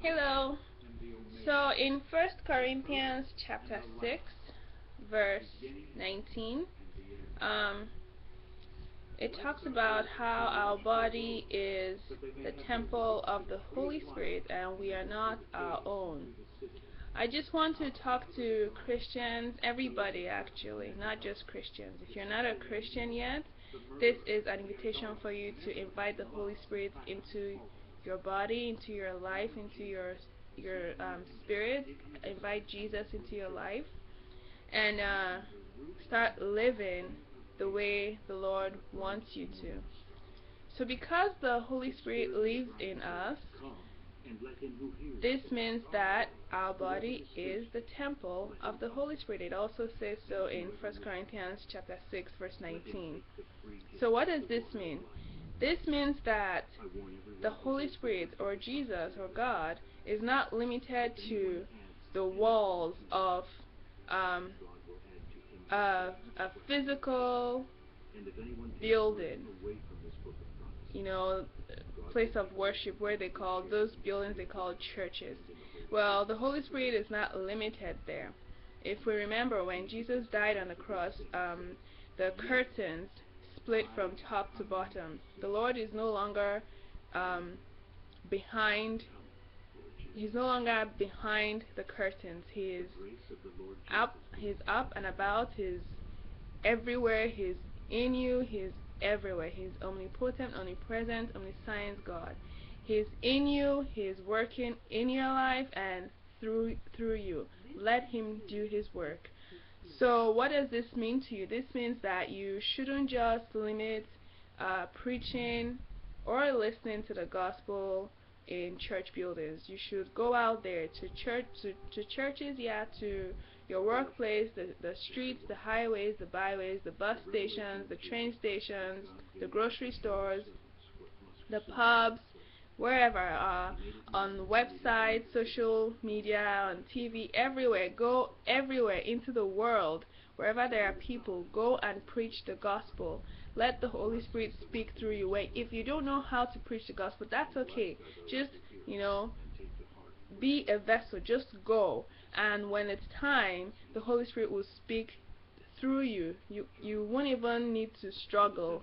Hello. So in First Corinthians chapter 6 verse 19, um, it talks about how our body is the temple of the Holy Spirit and we are not our own. I just want to talk to Christians, everybody actually, not just Christians. If you're not a Christian yet, this is an invitation for you to invite the Holy Spirit into your body, into your life, into your spirit. Invite Jesus into your life and start living the way the Lord wants you to. So because the Holy Spirit lives in us, this means that our body is the temple of the Holy Spirit. It also says so in 1 Corinthians chapter 6 verse 19. So what does this mean? This means that the Holy Spirit or Jesus or God is not limited to the walls of um, a physical building, place of worship where they call those buildings they call churches. Well, the Holy Spirit is not limited there. If we remember when Jesus died on the cross, the curtains split from top to bottom. The Lord is no longer behind. He's no longer behind the curtains. He is up. He's up and about. He's everywhere. He's in you. He's everywhere. He's omnipotent, omnipresent, omniscient God. He's in you. He's working in your life and through you. Let him do his work. So what does this mean to you? This means that you shouldn't just limit preaching or listening to the gospel in church buildings. You should go out there to churches, to your workplace, the streets, the highways, the byways, the bus stations, the train stations, the grocery stores, the pubs, wherever, on websites, social media, on TV, everywhere. Go everywhere into the world. Wherever there are people, go and preach the gospel. Let the Holy Spirit speak through you. Wait, if you don't know how to preach the gospel, that's okay. Just, be a vessel. Just go. And when it's time, the Holy Spirit will speak through you. You won't even need to struggle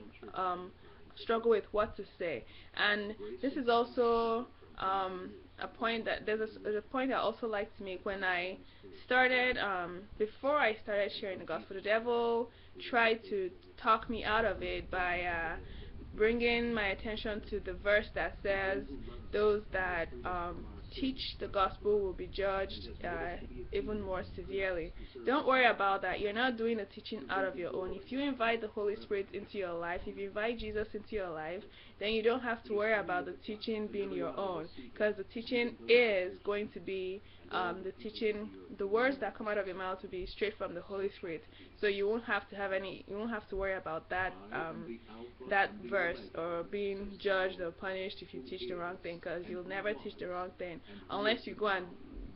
with what to say. And this is also a point that there's a point I also like to make. When I started, before I started sharing the gospel, the devil tried to talk me out of it by bringing my attention to the verse that says those that teach the gospel will be judged even more severely. Don't worry about that. You're not doing the teaching out of your own. If you invite the Holy Spirit into your life, if you invite Jesus into your life, then you don't have to worry about the teaching being your own, because the teaching is going to be the words that come out of your mouth will be straight from the Holy Spirit. So you won't have to worry about that verse or being judged or punished if you teach the wrong thing, because you'll never teach the wrong thing unless you go and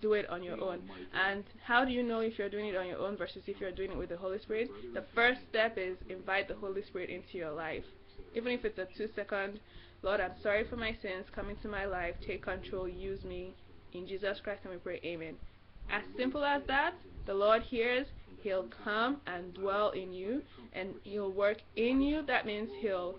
do it on your own. And how do you know if you're doing it on your own versus if you're doing it with the Holy Spirit? The first step is invite the Holy Spirit into your life. Even if it's a 2-second, Lord, I'm sorry for my sins, come into my life, take control, use me. In Jesus Christ and we pray, amen. As simple as that, the Lord hears. He'll come and dwell in you, and he'll work in you. That means he'll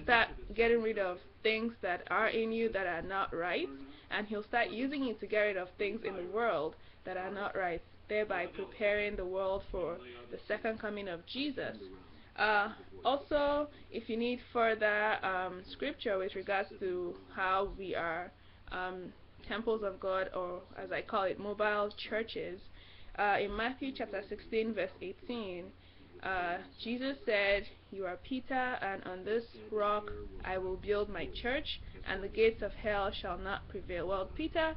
start getting rid of things that are in you that are not right, and he'll start using you to get rid of things in the world that are not right, thereby preparing the world for the second coming of Jesus. Also, if you need further scripture with regards to how we are temples of God, or as I call it, mobile churches, in Matthew chapter 16 verse 18, Jesus said, "You are Peter, and on this rock I will build my church, and the gates of hell shall not prevail." Well, Peter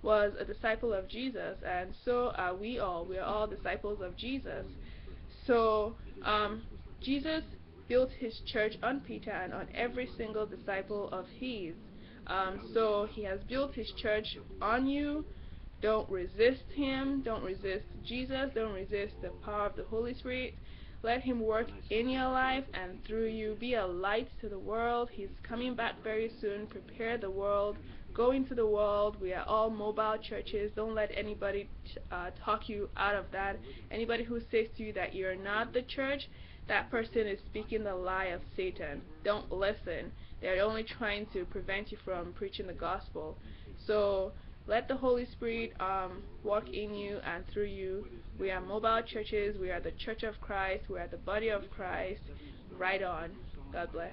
was a disciple of Jesus, and so are we all. We are all disciples of Jesus. So Jesus built his church on Peter and on every single disciple of his. So he has built his church on you. Don't resist him. Don't resist Jesus. Don't resist the power of the Holy Spirit. Let him work in your life and through you. Be a light to the world. He's coming back very soon. Prepare the world. go into the world. We are all mobile churches. Don't let anybody talk you out of that. Anybody who says to you that you're not the church, that person is speaking the lie of Satan. Don't listen. They're only trying to prevent you from preaching the gospel. So let the Holy Spirit work in you and through you. We are mobile churches. We are the Church of Christ. We are the body of Christ. Right on. God bless.